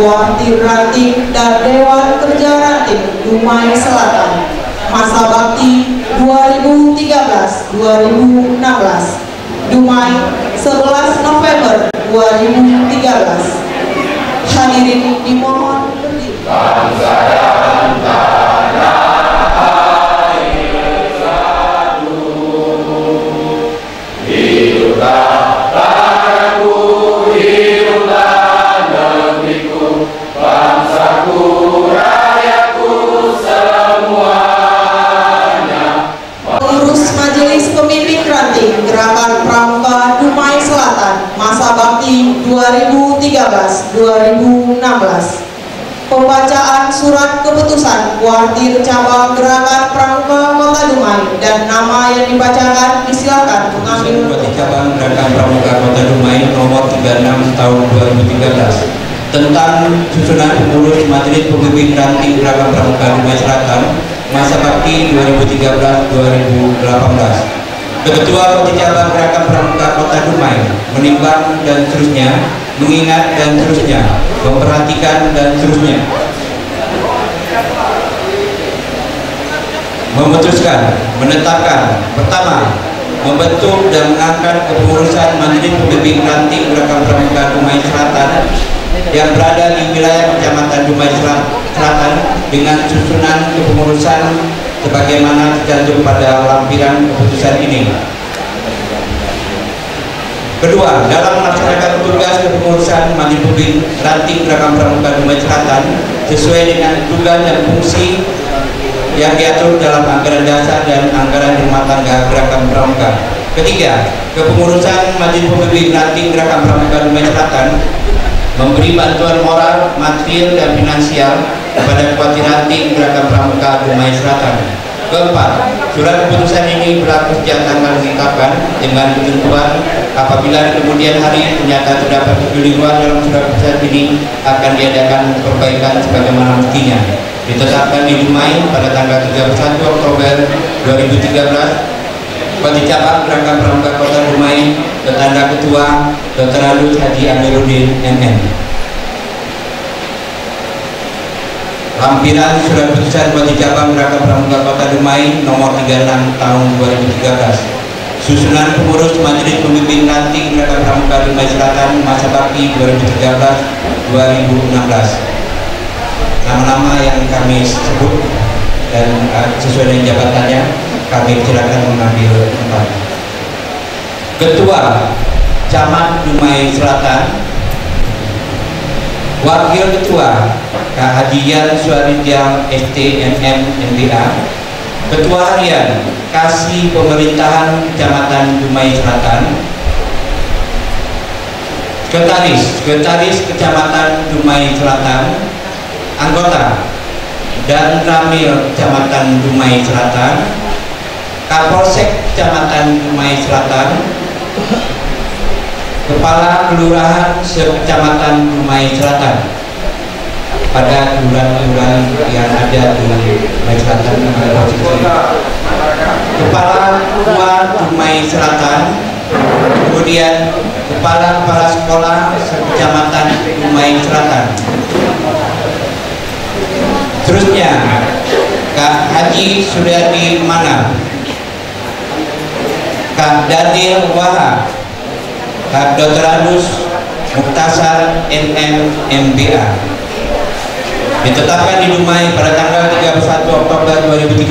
Kuartir Ranting dan Dewan Kerja Ranting Dumai Selatan, masa bakti 2013-2016, Dumai 11 November 2013. Hadirin dimohon berdiri. Bangsa dan tanah air satu, hiduplah tanahku, hiduplah negeriku, bangsaku, rakyatku semuanya. Pengurus Majelis Pemimpin Ranting Gerakan Pramuka Dumai Selatan, masa bakti 2013-2016. Pembacaan surat keputusan Kuartir Cabang Gerakan Pramuka Kota Dumai dan nama yang dibacakan disilakan mengambil. Kuartir Cabang Gerakan Pramuka Kota Dumai nomor 36 tahun 2013 tentang susunan pengurus Majelis Pemimpin Ranting Gerakan Pramuka Dumai Selatan masa bakti 2013-2018. Ketua Kuartir Cabang Gerakan Pramuka Kota Dumai menimbang dan seterusnya, mengingat dan seterusnya, memperhatikan dan seterusnya, memutuskan, menetapkan. Pertama, membentuk dan mengangkat kepengurusan Majelis Pemimpin Ranting Gerakan Pramuka Dumai Selatan yang berada di wilayah Kecamatan Dumai Selatan dengan susunan kepengurusan sebagaimana tercantum pada lampiran keputusan ini. Kedua, dalam melaksanakan tugas kepengurusan Majelis Pemimpin Ranting Gerakan Pramuka Dumai Selatan sesuai dengan tugas dan fungsi yang diatur dalam anggaran dasar dan anggaran rumah tangga Gerakan Pramuka. Ketiga, kepengurusan Majelis Pemimpin Ranting Gerakan Pramuka Dumai Selatan memberi bantuan moral, material, dan finansial kepada Kuartir Ranting Gerakan Pramuka Dumai Selatan. Keempat, surat keputusan ini berlaku sejak tanggal ditetapkan dengan ketentuan apabila di kemudian hari ternyata terdapat kekeliruan dalam surat keputusan ini akan diadakan perbaikan sebagaimana mestinya. Ditetapkan di Dumai pada tanggal 31 Oktober 2013. Kuartir Cabang Gerakan Pramuka Kota Dumai bertanda Ketua Dr. Alus Haji Amiruddin MM. Lampiran surat keputusan Kuartir Cabang Gerakan Pramuka Kota Dumai nomor 36 tahun 2013. Susunan pengurus Majelis Pemimpin Ranting Gerakan Pramuka Dumai Selatan masa bakti 2013-2016. Nama-nama yang kami sebut dan sesuai dengan jabatannya kami silakan mengambil tempat. Ketua Camat Dumai Selatan, Wakil Ketua Kak Hajian Suaridya STMM MBA, Ketua Harian Kasih Pemerintahan Kecamatan Dumai Selatan, Sekretaris Kecamatan Dumai Selatan, anggota dan Ramil Kecamatan Dumai Selatan, Kapolsek Kecamatan Dumai Selatan, Kepala Kelurahan Sekecamatan Dumai Selatan pada kelurahan yang ada di Dumai Selatan, Kepala Tua Dumai Selatan, kemudian Kepala Sekolah Sekecamatan Dumai Selatan. Terusnya Kak Haji Suryadi Mana, Kak Daniel Wahab, Kak Dr. Alus Muktasar MM MBA. Ditetapkan di Dumai pada tanggal 31 Oktober 2013.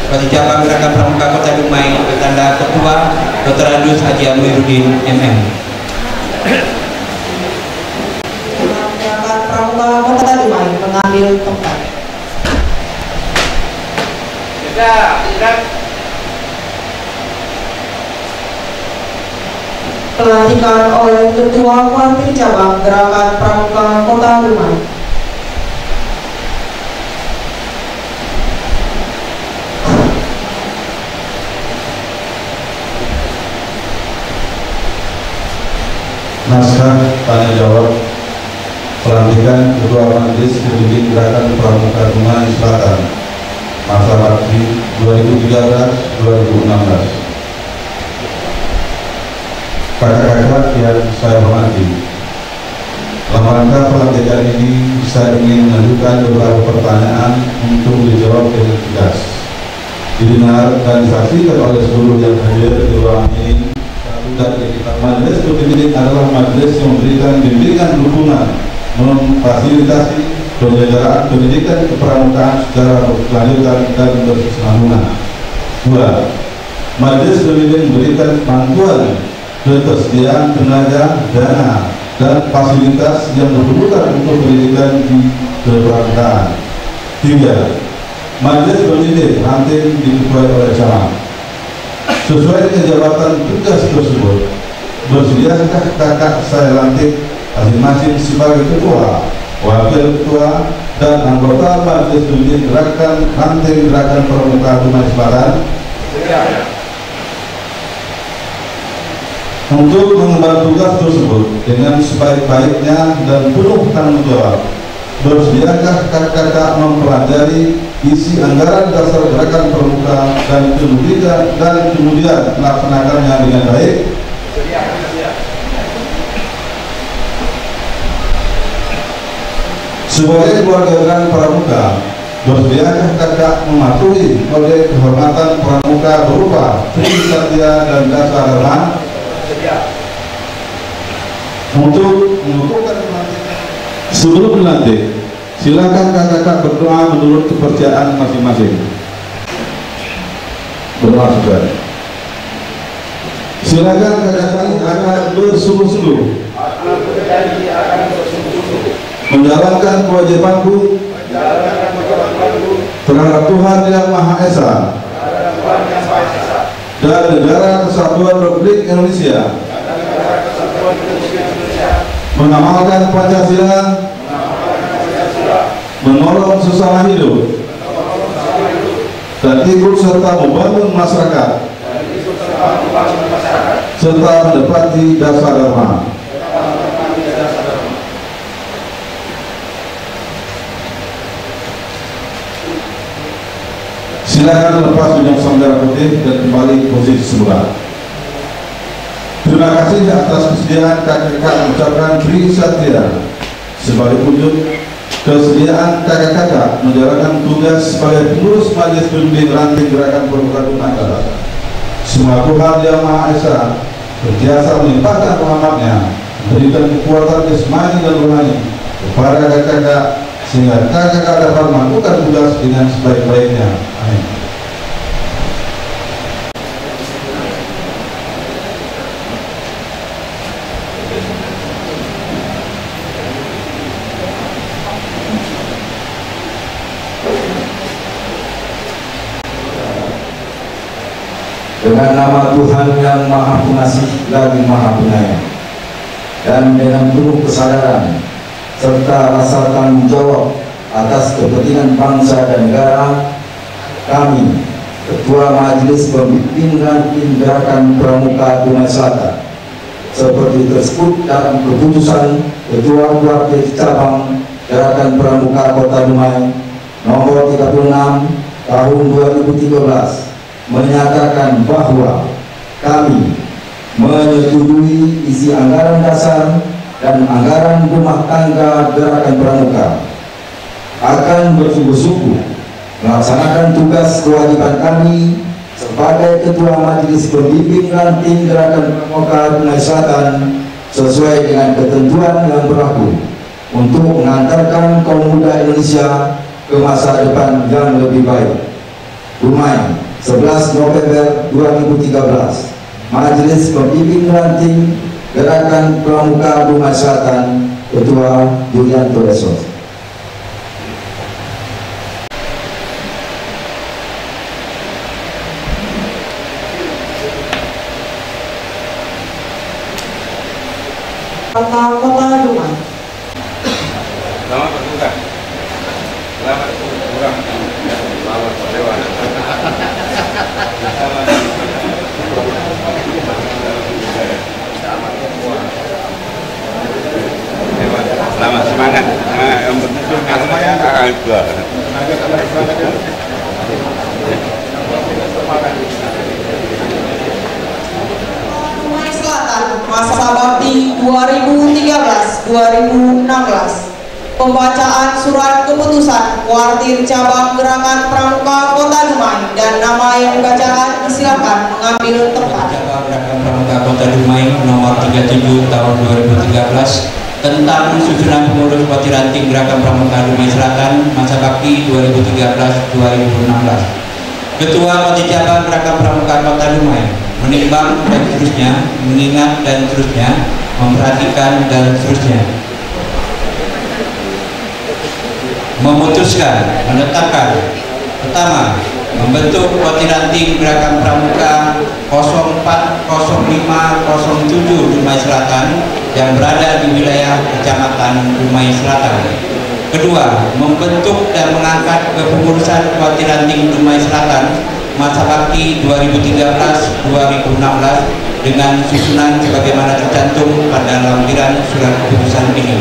Kuartir Cabang Gerakan Pramuka Kota Dumai bertanda Ketua Dr. Alus Haji Amiruddin MM. Gerakan Pramuka Kota Dumai mengambil tempat. Pelantikan oleh Ketua Kuartir Cabang Gerakan Pramuka Kota Dumai. Naskah tanya jawab pelantikan Ketua Majelis Pemimpin Gerakan Pramuka Dumai Selatan masa bakti 2013-2016. Kakak-kakak yang saya hormati, Dalam rangka pelantikan ini, saya ingin mengajukan beberapa pertanyaan untuk dijawab dengan tegas, didengar dan disaksikan oleh seluruh yang hadir di ruangan ini. Dan majelis pendidik adalah majelis yang memberikan bimbingan dukungan, memfasilitasi penyelenggaraan pendidikan kepramukaan secara berkelanjutan dan berkesinambungan. 2. Majelis pendidik memberikan bantuan ketersediaan tenaga, dana, dan fasilitas yang diperlukan untuk pendidikan di kepramukaan. 3. Majelis pendidik ranting diketuai oleh camat. Sesuai dengan jabatan tugas tersebut, bersediakah kakak saya lantik masing-masing sebagai ketua, wakil ketua, dan anggota majelis pendidik ranting gerakan pramuka Dumai Selatan? Untuk mengemban tugas tersebut dengan sebaik-baiknya dan penuh tanggung jawab, bersediakah kakak mempelajari isi anggaran dasar gerakan pramuka dan kemudian melaksanakannya dengan baik? Sebagai keluarga gerakan pramuka, bersediakah kakak mematuhi kode kehormatan pramuka berupa Tri Satya dan Dasar Dharma? Untuk menentukan pelantikan, sebelum melantik, silakan kakak berdoa menurut kepercayaan masing-masing. Berdoa saudara. Silakan kakak akan bersungguh-sungguh menjalankan kewajibanku terhadap Tuhan Yang Maha Esa dan Negara Kesatuan Republik Indonesia, mengamalkan Pancasila, menolong sesama hidup, dan ikut serta membangun masyarakat, serta menepati dasar dharma. Silakan lepas minyak sanggara putih dan kembali posisi semula. Terima kasih atas kesediaan kakak mengucapkan Tri Satya sebagai wujud kesediaan kakak menjalankan tugas sebagai pengurus majelis pembimbing ranting gerakan pramuka Dumai Selatan. Semoga Tuhan Yang Maha Esa berjasa melimpahkan rahmatnya, memberikan kekuatan jasmani dan rohani kepada kakak sehingga kakak dapat melakukan tugas dengan sebaik-baiknya. Amin. Dengan nama Tuhan Yang Maha Pengasih lagi Maha Penyayang, dan dengan penuh kesadaran serta rasa tanggung jawab atas kepentingan bangsa dan negara, kami, Ketua Majelis Pembimbing Ranting Gerakan Pramuka Dumai Selatan, seperti tersebut dalam keputusan Ketua Wakil Cabang Gerakan Pramuka Kota Dumai nomor 36 tahun 2013, menyatakan bahwa kami menyetujui isi anggaran dasar dan anggaran rumah tangga gerakan pramuka, akan bersungguh-sungguh melaksanakan tugas kewajiban kami sebagai Ketua Majelis Pembimbing Ranting Gerakan Pramuka Dumai Selatan sesuai dengan ketentuan yang berlaku untuk mengantarkan kaum muda Indonesia ke masa depan yang lebih baik. Dumai, 11 November 2013. Majelis Pembimbing Ranting Gerakan Pramuka Dumai Selatan, Ketua Yulianto Esos. Kota Dumai. Selamat berbuka. Selamat kurang. Selamat berdewan. Selamat semangat. Yang Dumai Selatan, masa bakti 2013-2015. Pembacaan surat keputusan Kuartir Cabang Gerakan Pramuka Kota Dumai dan nama yang dibacakan disilakan mengambil tempat. Cabang Gerakan Pramuka Kota Dumai nomor 37 tahun 2013 tentang susunan pengurus Bupati Ranting Gerakan Pramuka Dumai Selatan masa bakti 2013-2016. Ketua Bupati Cabang Gerakan Pramuka Kota Dumai menimbang dan seterusnya, mengingat dan seterusnya, memperhatikan dan seterusnya. Memutuskan, menetapkan, pertama, membentuk Bupati Ranting Gerakan Pramuka 040507 Dumai Selatan yang berada di wilayah Kecamatan Dumai Selatan. Kedua, membentuk dan mengangkat kepengurusan Bupati Ranting Dumai Selatan masa bakti 2013-2016 dengan susunan sebagaimana tercantum pada lampiran surat keputusan ini.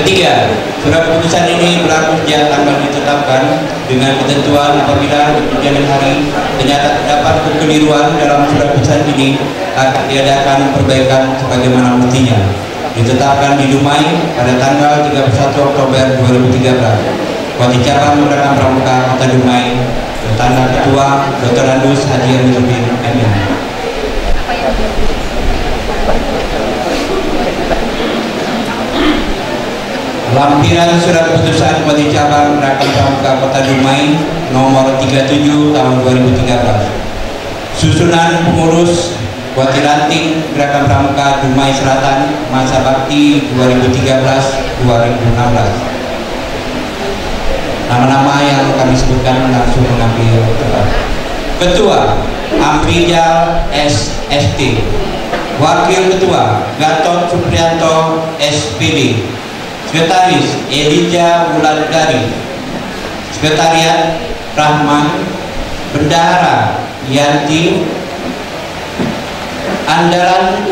Ketiga, surat keputusan ini berlaku sejak tanggal ditetapkan dengan ketentuan apabila di kemudian hari ternyata terdapat kekeliruan dalam surat keputusan ini akan diadakan perbaikan sebagaimana mestinya. Ditetapkan di Dumai pada tanggal 31 Oktober 2013. Bupati Cabang Gerakan Pramuka Kota Dumai, bertanda Ketua Dr. Andus Haji Amiruddin MM. Lampiran surat keputusan Bupati Cabang Gerakan Pramuka Kota Dumai nomor 37 tahun 2013. Susunan pengurus Bupati Ranting Gerakan Pramuka Dumai Selatan masa bakti 2013-2016. Nama-nama yang kami sebutkan langsung mengambil tempat. Ketua Amrijal SST, Wakil Ketua Gatot Supriyanto SPD, Sekretaris Elijah Wulandari, Sekretariat Rahman, Bendahara Yanti, Andalan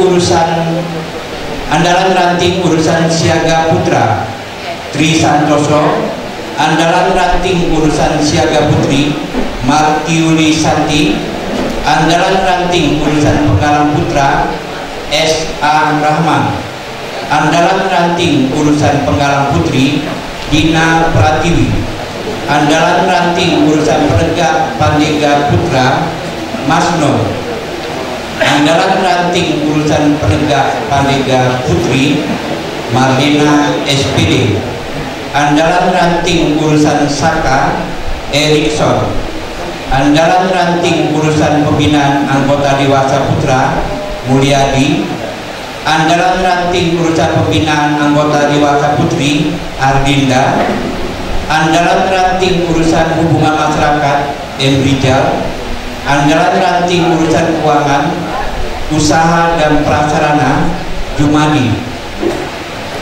Ranting Urusan Siaga Putra Tri Santoso, Andalan Ranting Urusan Siaga Putri Martiuli Santi, Andalan Ranting Urusan Penggalang Putra S.A. Rahman, Andalan Ranting Urusan Penggalang Putri Dina Pratiwi, Andalan Ranting Urusan Penegak Pandega Putra Masno, Andalan Ranting Urusan Penegak Pandega Putri Marlena SPD, Andalan Ranting Urusan Saka Erikson, Andalan Ranting Urusan Pembinaan Anggota Dewasa Putra Mulyadi, Andalan Ranting Urusan Pembinaan Anggota Dewasa Putri Ardinda, Andalan Ranting Urusan Hubungan Masyarakat Embrijal, Andalan Ranting Urusan Keuangan, Usaha dan Prasarana Jumadi,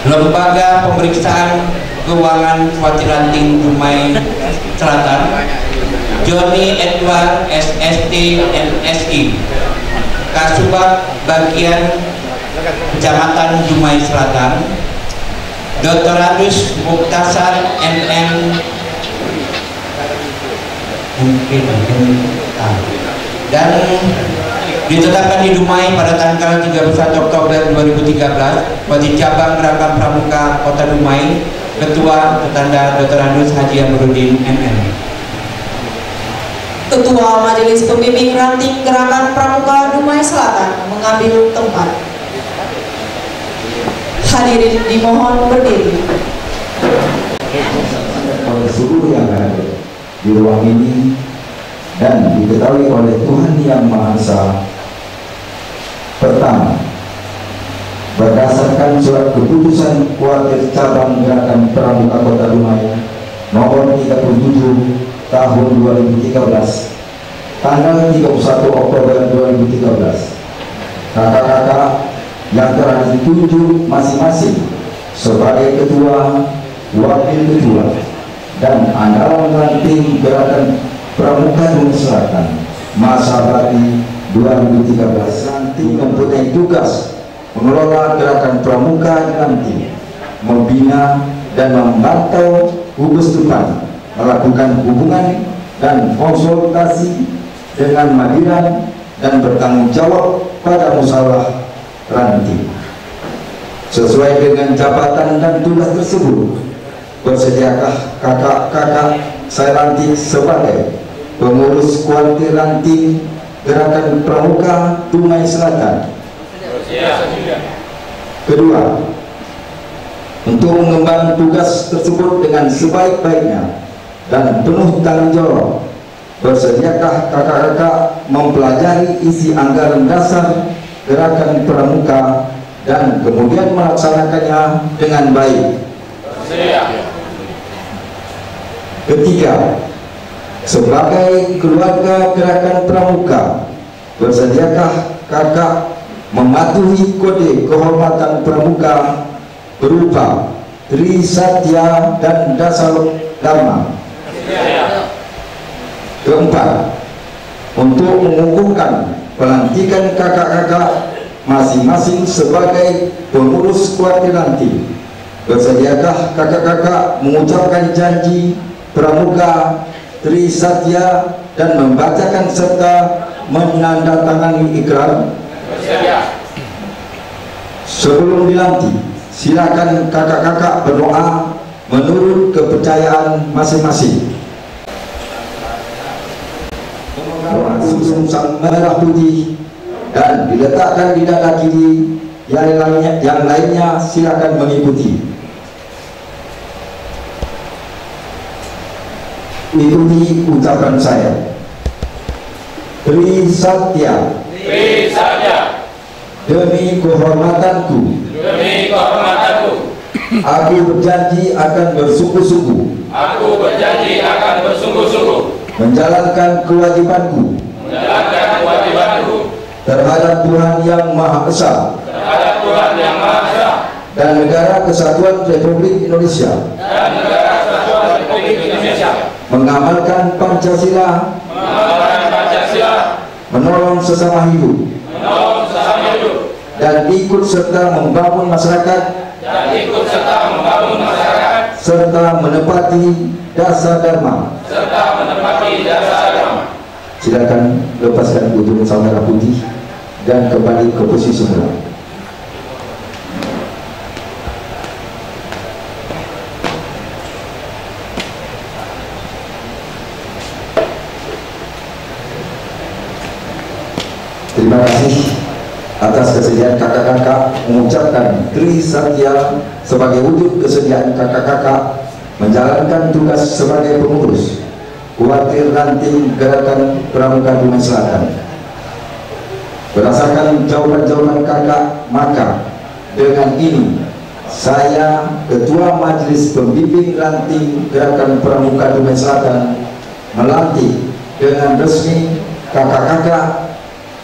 Lembaga Pemeriksaan Keuangan Bupati Ranting Dumai Selatan Joni Edward SST MSI, Kasubag Bagian Kecamatan Dumai Selatan Dr. Andus Muktasar MM dan ditetapkan di Dumai pada tanggal 31 Oktober 2013. Bupati Cabang Gerakan Pramuka Kota Dumai, Ketua Tetanda Dr. Andus Haji Amiruddin MM. Ketua Majelis Pembimbing Ranting Gerakan Pramuka Dumai Selatan mengambil tempat. Hadirin dimohon berdiri. Oleh seluruh yang hadir di ruang ini dan diketahui oleh Tuhan Yang Maha Esa. Pertama, berdasarkan surat keputusan Kuartir Cabang Gerakan Pramuka Kota Dumai nomor 37 tahun 2013 tanggal 31 Oktober 2013, kakak-kakak yang telah ditunjuk masing-masing sebagai ketua, wakil ketua, dan andalan ranting Gerakan Pramuka Dumai Selatan masa bakti 2013 nanti mempunyai tugas mengelola Gerakan Pramuka nanti, membina dan memantau gugus tugas, melakukan hubungan dan konsultasi dengan Madiran dan bertanggung jawab pada musyawarah ranting. Sesuai dengan jabatan dan tugas tersebut, bersediakah kakak-kakak saya lantik sebagai pengurus kuartir ranting Gerakan Pramuka Dumai Selatan? Kedua, untuk mengemban tugas tersebut dengan sebaik-baiknya dan penuh tanggung jawab, bersediakah kakak-kakak mempelajari isi anggaran dasar Gerakan Pramuka dan kemudian melaksanakannya dengan baik? Ketiga, sebagai keluarga Gerakan Pramuka, bersediakah kakak mematuhi kode kehormatan Pramuka berupa Trisatya dan Dasar Dharma? Keempat, untuk mengukuhkan pelantikan kakak-kakak masing-masing sebagai pengurus kuartir ranting, bersediakah kakak-kakak mengucapkan janji Pramuka Trisatya dan membacakan serta menandatangani ikrar? Sebelum dilantik, silakan kakak-kakak berdoa menurut kepercayaan masing-masing. Doa susun sang merah putih dan diletakkan di dada kiri, yang lainnya silakan mengikuti. Ikuti ucapan saya. Trisatya. Trisatya. Demi kehormatanku. Demi kehormatanku. Aku berjanji akan bersungguh-sungguh. Aku berjanji akan bersungguh-sungguh. Menjalankan kewajibanku. Menjalankan kewajibanku. Terhadap Tuhan Yang Maha Esa. Terhadap Tuhan Yang Maha Esa. Dan Negara Kesatuan Republik Indonesia. Dan Negara Kesatuan Republik Indonesia. Mengamalkan Pancasila. Mengamalkan Pancasila. Menolong sesama hidup. Menolong sesama hidup. Dan ikut serta membangun masyarakat. Dan ikut serta membangun masyarakat. Serta menepati dasar dharma. Serta menepati dasar dharma. Silakan lepaskan ujung sang merah putih dan kembali ke posisi semula. Terima kasih atas kesediaan kakak-kakak mengucapkan Trisatya sebagai wujud kesediaan kakak-kakak menjalankan tugas sebagai pengurus kuartir ranting Gerakan Pramuka Dumai Selatan. Berdasarkan jawaban-jawaban kakak, maka dengan ini saya, Ketua Majelis Pembimbing Ranting Gerakan Pramuka Dumai Selatan, melantik dengan resmi kakak-kakak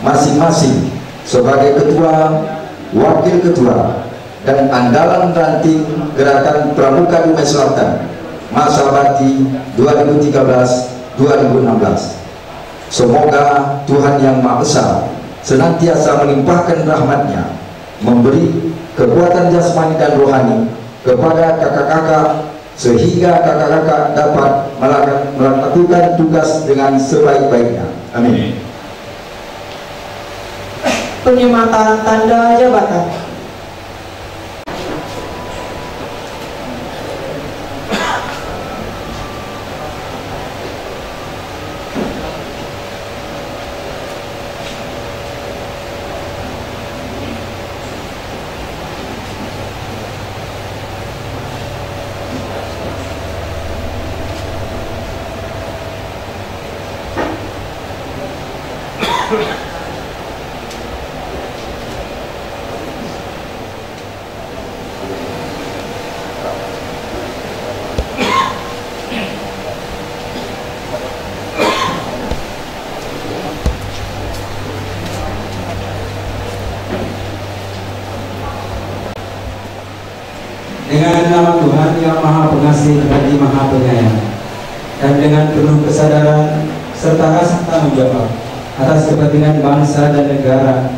masing-masing sebagai ketua, wakil ketua, dan andalan ranting Gerakan Pramuka Dumai Selatan masa bakti 2013-2016. Semoga Tuhan Yang Maha Esa senantiasa melimpahkan rahmat-Nya, memberi kekuatan jasmani dan rohani kepada kakak-kakak sehingga kakak-kakak dapat melakukan tugas dengan sebaik-baiknya. Amin. Penyematan tanda jabatan. Dengan nama Tuhan Yang Maha Pengasih lagi Maha Penyayang, dan dengan penuh kesadaran serta rasa tanggung jawab atas kepentingan bangsa dan negara,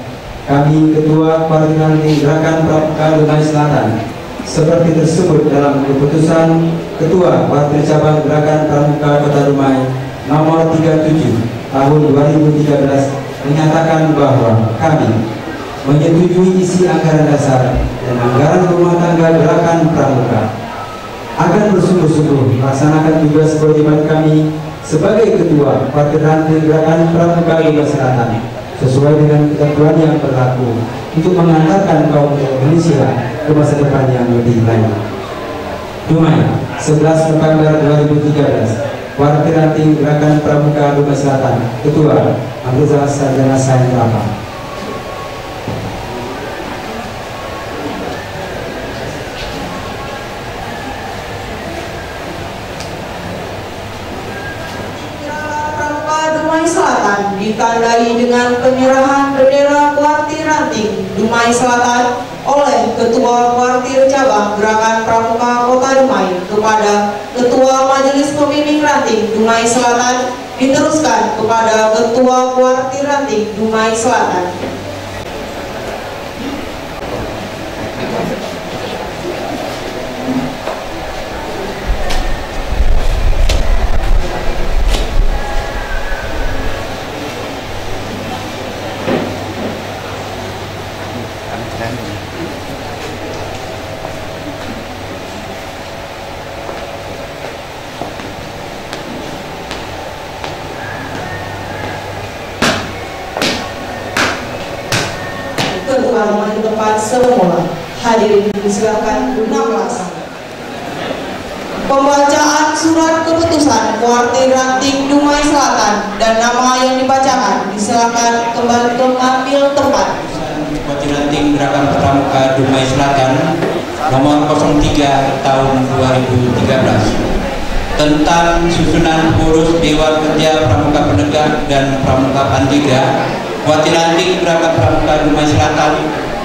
kami Ketua Kuartir Ranting Gerakan Pramuka Dumai Selatan seperti tersebut dalam keputusan Ketua Kuartir Cabang Gerakan Pramuka Kota Dumai nomor 37 tahun 2013 menyatakan bahwa kami menyetujui isi anggaran dasar dan anggaran rumah tangga Gerakan Pramuka, akan bersungguh-sungguh melaksanakan tugas kewajiban kami sebagai Ketua Partai Ranting Gerakan Pramuka Dumai Selatan sesuai dengan ketentuan yang berlaku untuk mengantarkan kaum Indonesia ke masa depan yang lebih baik. Dumai, 11 November 2013. Partai Ranting Gerakan Pramuka Dumai Selatan, Ketua Amrizal Sarjana Sains Rama. Ditandai dengan penyerahan bendera Kuartir Ranting Dumai Selatan oleh Ketua Kuartir Cabang Gerakan Pramuka Kota Dumai kepada Ketua Majelis Pembimbing Ranting Dumai Selatan, diteruskan kepada Ketua Kuartir Ranting Dumai Selatan. Ketua maju depan semula. Hadirin silakan melaksanakan. Pembacaan surat keputusan Kuartir Ranting Dumai Selatan dan nama yang dibacakan disilakan kembali mengambil tempat. Kuartir Ranting Gerakan Pramuka Dumai Selatan nomor 03 tahun 2013 tentang susunan pengurus Dewan Kerja Pramuka Penegak dan Pramuka Pantiga Kuartir Ranting Gerakan Pramuka Dumai Selatan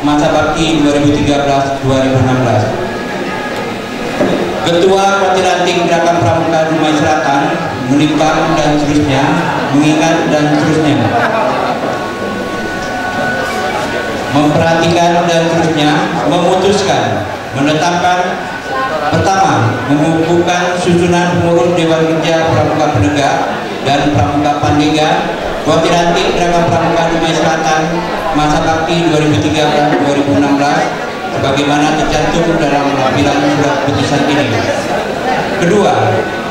masa bakti 2013-2016. Ketua Kuartir Ranting Gerakan Pramuka Dumai Selatan menimbang dan seterusnya, mengingat dan seterusnya, memperhatikan dan seterusnya, memutuskan, menetapkan. Pertama, mengukuhkan susunan pengurus Dewan Kerja Pramuka Penegak dan Pramuka Pantiga Kuartir Ranting Gerakan Pramuka Dumai Selatan masa bakti 2013-2016 sebagaimana tercantum dalam lampiran surat keputusan ini. Kedua,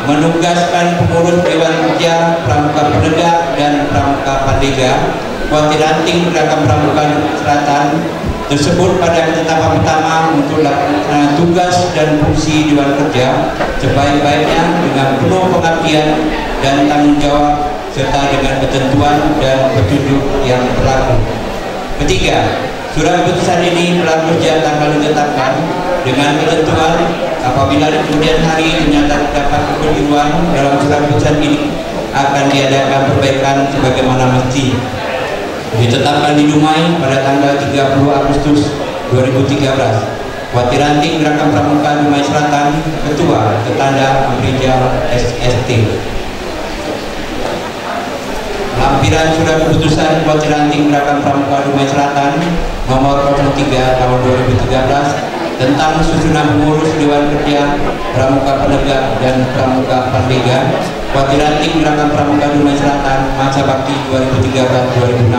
menugaskan pengurus Dewan Kerja Pramuka Penegak dan Pramuka Pantiga Kuartir Ranting Gerakan Pramuka Selatan tersebut pada ketetapan pertama untuk melaksanakan tugas dan fungsi Dewan Kerja sebaik-baiknya dengan penuh pengabdian dan tanggung jawab serta dengan ketentuan dan petunjuk yang berlaku. Ketiga, surat keputusan ini berlaku sejak tanggal ditetapkan dengan ketentuan apabila di kemudian hari ternyata terdapat kekeliruan dalam surat keputusan ini akan diadakan perbaikan sebagaimana mesti. Ditetapkan di Dumai pada tanggal 30 Agustus 2013. Kuartir Ranting Gerakan Pramuka Dumai Selatan, Ketua Ketanda Amrizal SST. Lampiran surat keputusan Kuartir Ranting Gerakan Pramuka Dumai Selatan nomor 03 tahun 2013 tentang susunan pengurus Dewan Kerja Pramuka Penegak dan Pramuka Pantiga Kuartir Ranting Gerakan Pramuka Dumai Selatan masa bakti 2013-2016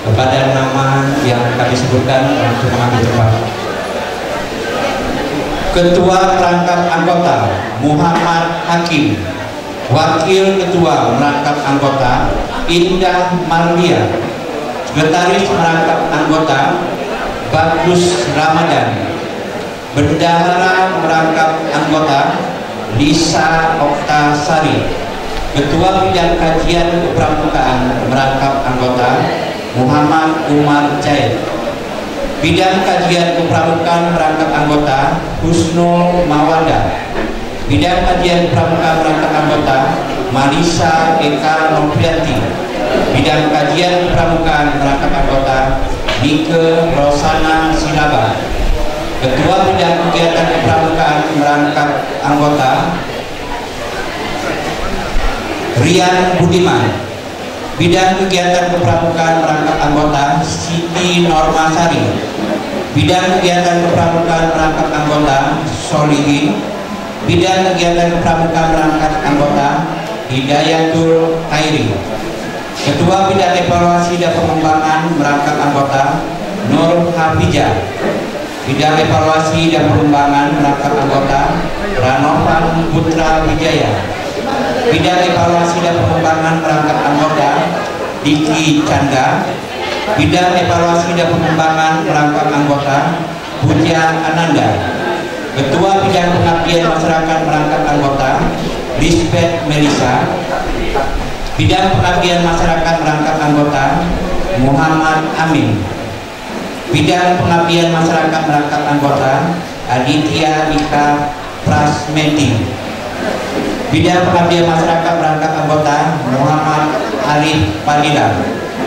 kepada nama yang kami sebutkan langsung mengambil tempat. Ketua Merangkap Anggota Muhammad Hakim, Wakil Ketua Merangkap Anggota Indah Mardia, Sekretaris Merangkap Anggota Bagus Ramadan, Bendahara Merangkap Anggota Lisa Oktasari, Ketua Bidang Kajian Kepramukaan Merangkap Anggota Muhammad Umar Jaid, Bidang Kajian Kepramukaan Merangkap Anggota Husnul Mawanda, Bidang Kajian Kepramukaan Merangkap Anggota Marisa Eka Noprianti, Bidang Kajian Kepramukaan Merangkap Anggota Nike Rosana Silaba, Ketua Bidang Kegiatan Kepramukaan Merangkap Anggota Rian Budiman, Bidang Kegiatan Kepramukaan Merangkap Anggota Siti Normasari, Bidang Kegiatan Kepramukaan Merangkap Anggota Solihin, Bidang Kegiatan Kepramukaan Merangkap Anggota Hidayatul Khairi, Ketua Bidang Evaluasi dan Pengembangan Merangkap Anggota Nur Hafijah. Bidang evaluasi dan pengembangan merangkap anggota Ranovan Putra Wijaya. Bidang evaluasi dan pengembangan merangkap anggota Diki Chandra. Bidang evaluasi dan pengembangan merangkap anggota Puja Ananda. Ketua Bidang Pengabdian Masyarakat merangkap anggota Lisbeth Melisa. Bidang Pengabdian Masyarakat merangkap anggota Muhammad Amin. Bidang Pengabdian Masyarakat merangkap anggota Aditya Ika Prasmedi. Bidang Pengabdian Masyarakat merangkap anggota Muhammad Arif Padilla.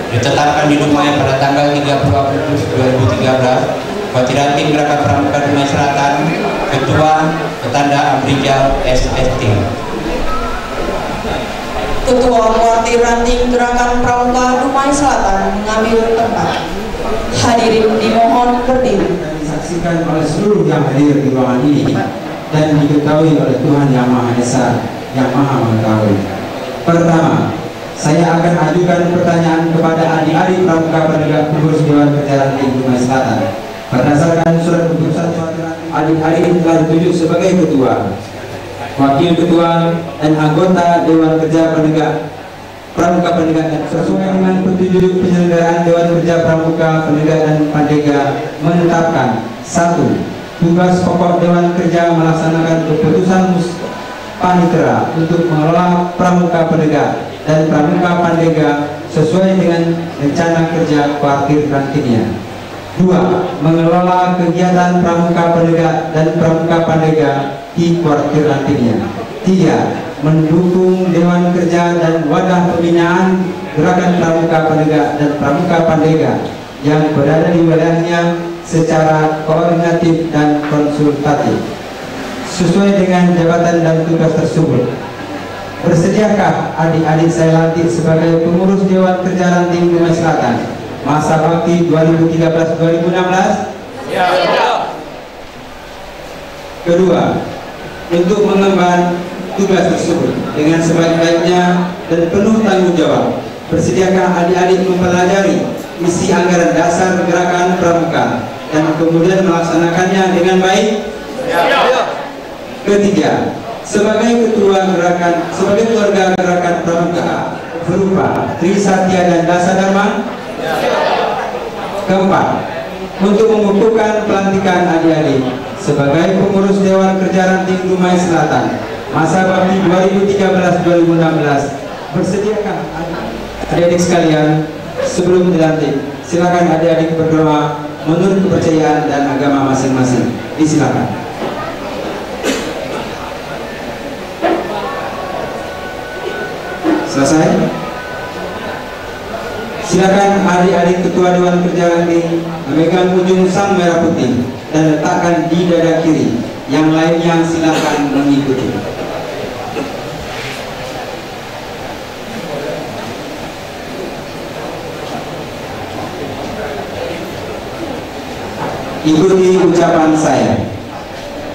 Ditetapkan di Dumai pada tanggal 30 Agustus 2013. Bupati Ranting Gerakan Pramuka Dumai Selatan, Ketua Ketanda Abrijal SST. Ketua Kuartir Ranting Gerakan Pramuka Dumai Selatan mengambil tempat. Hadirin dimohon berdiri. Dan disaksikan oleh seluruh yang hadir di ruangan ini dan diketahui oleh Tuhan Yang Maha Esa, Yang Maha Mengetahui. Pertama, saya akan ajukan pertanyaan kepada adik-adik pramuka penegak pengurus Dewan Kerja Ranting Dumai Selatan. Berdasarkan surat keputusan adik-adik telah ditunjuk sebagai ketua, wakil ketua, dan anggota Dewan Kerja Pramuka Penegak sesuai dengan petunjuk penyelenggaraan Dewan Kerja Pramuka Penegak dan Pandega menetapkan: 1. Tugas pokok Dewan Kerja melaksanakan keputusan panitera untuk mengelola Pramuka Penegak dan Pramuka Pandega sesuai dengan rencana kerja Kuartir Rantingnya. 2. Mengelola kegiatan Pramuka Penegak dan Pramuka Pandega di Kuartir Rantingnya. 3. Mendukung Dewan Kerja dan wadah pembinaan Gerakan Pramuka Penegak dan Pramuka Pandega yang berada di wilayahnya secara koordinatif dan konsultatif sesuai dengan jabatan dan tugas tersebut. Bersediakah adik-adik saya lantik sebagai pengurus Dewan Kerja Ranting Dumai Selatan masa bakti 2013-2016? Ya. Kedua, untuk mengemban tugas tersebut dengan sebaik-baiknya dan penuh tanggung jawab, bersediakah adik-adik mempelajari isi anggaran dasar Gerakan Pramuka dan kemudian melaksanakannya dengan baik? Ya. Ketiga, sebagai keluarga Gerakan Pramuka berupa Tri Satya dan Dasa Dharma? Keempat, untuk mengukuhkan pelantikan adik-adik sebagai pengurus Dewan Kerja Ranting Dumai Selatan masa bakti 2013-2016, bersediakah adik-adik sekalian sebelum dilantik? Silakan adik-adik berdoa menurut kepercayaan dan agama masing-masing. Disilakan. Selesai? Silakan adik-adik ketua Dewan Kerja Ranting memegang ujung sang merah putih dan letakkan di dada kiri. Yang lainnya silakan mengikuti. Ikuti ucapan saya.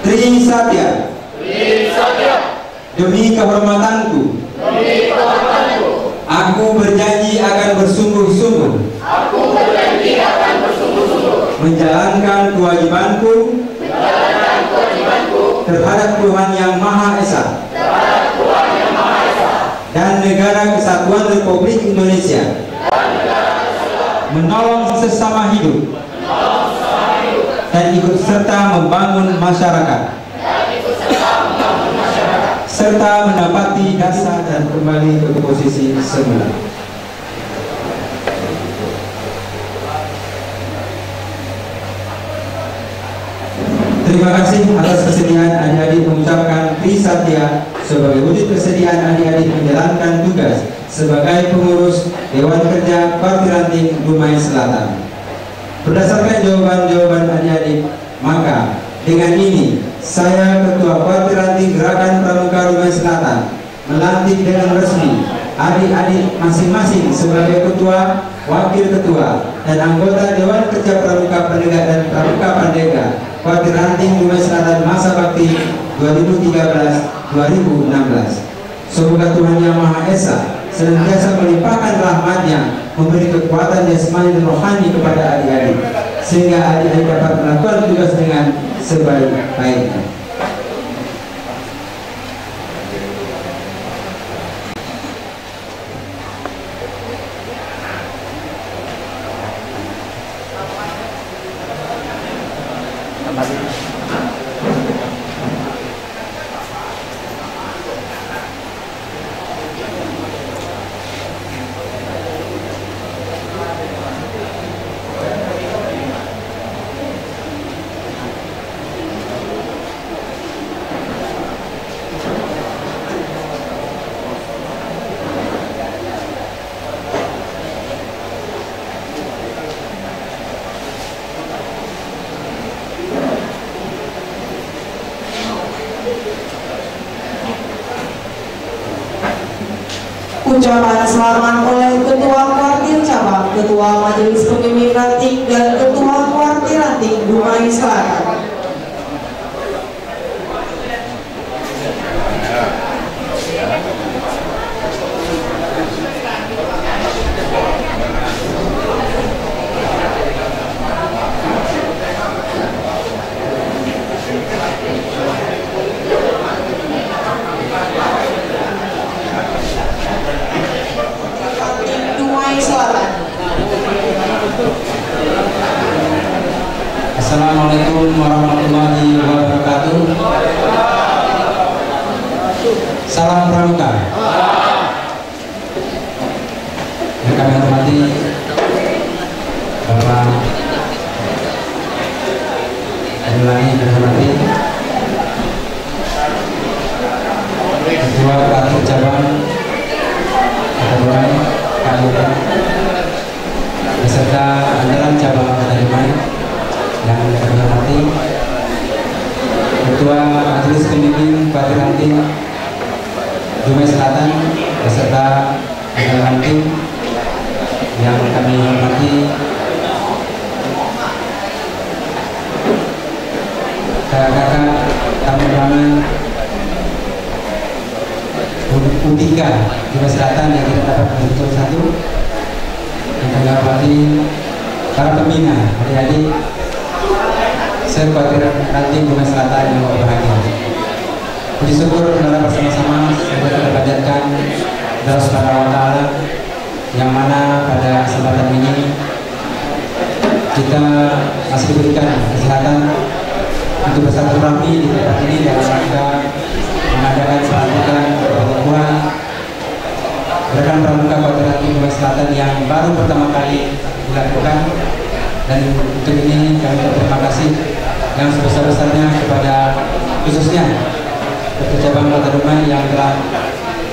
Tri Satya. Tri Satya. Demi kehormatanku. Demi kehormatanku. Aku berjanji akan bersungguh-sungguh. Aku berjanji akan bersungguh-sungguh. Menjalankan kewajibanku. Menjalankan kewajibanku. Terhadap Tuhan Yang Maha Esa. Terhadap Tuhan Yang Maha Esa. Dan Negara Kesatuan Republik Indonesia. Dan negara kesatuan. Menolong sesama hidup. Menolong sesama hidup. Dan ikut serta membangun masyarakat. Dan ikut serta membangun masyarakat. Serta mendapati dasar dan kembali ke posisi semula. Terima kasih atas kesediaan adik-adik mengucapkan Tri Satya sebagai wujud kesediaan adik-adik menjalankan tugas sebagai pengurus Dewan Kerja Kuartir Ranting Dumai Selatan. Berdasarkan jawaban-jawaban adik-adik, maka dengan ini saya Ketua Kuartir Ranting Gerakan Pramuka Dumai Selatan melantik dengan resmi adik-adik masing-masing sebagai ketua, wakil ketua, dan anggota Dewan Kerja Pramuka Penegak dan Pramuka Pandega Kuartir Ranting Dumai Selatan masa bakti 2013-2016. Semoga Tuhan Yang Maha Esa senantiasa melimpahkan rahmat-Nya, memberi kekuatan jasmani dan rohani kepada adik-adik, sehingga adik-adik dapat melakukan tugas dengan sebaik-baiknya. Ucapan selamat oleh Ketua Kuartir Cabang, Ketua Majelis Pemimpin Ranting, dan Ketua Kuartir Ranting Dumai Selatan. Assalamualaikum warahmatullahi wabarakatuh. Salam pramuka. Yang kami hormati Bapak Ulangi dan hormati Ketua Kuartir Cabang Dumai Kabupaten beserta andalan cabang Dumai yang kami hormati Ketua Majelis Pemimpin Kuartir Ranting Dumai Selatan beserta andalan tim yang kami hormati kakak-kakak tamu undangan U3 Dumai Selatan yang tidak dapat beruntung satu, yang kami hormati para pembina adik-adik se-Kuartir Ranting Dumai Selatan yang berbahagia. Puji syukur kita bersama-sama semoga kita panjatkan Allah Subhanahu wa Ta'ala, yang mana pada kesempatan ini kita masih diberikan kesehatan untuk bersilaturahmi di tempat ini dalam rangka mengadakan pelantikan pengukuhan gerakan pramuka Kuartir Ranting Dumai Selatan yang baru pertama kali dilakukan. Dan untuk ini kami berterima kasih yang sebesar-besarnya kepada khususnya Ketua Cabang Kota Dumai yang telah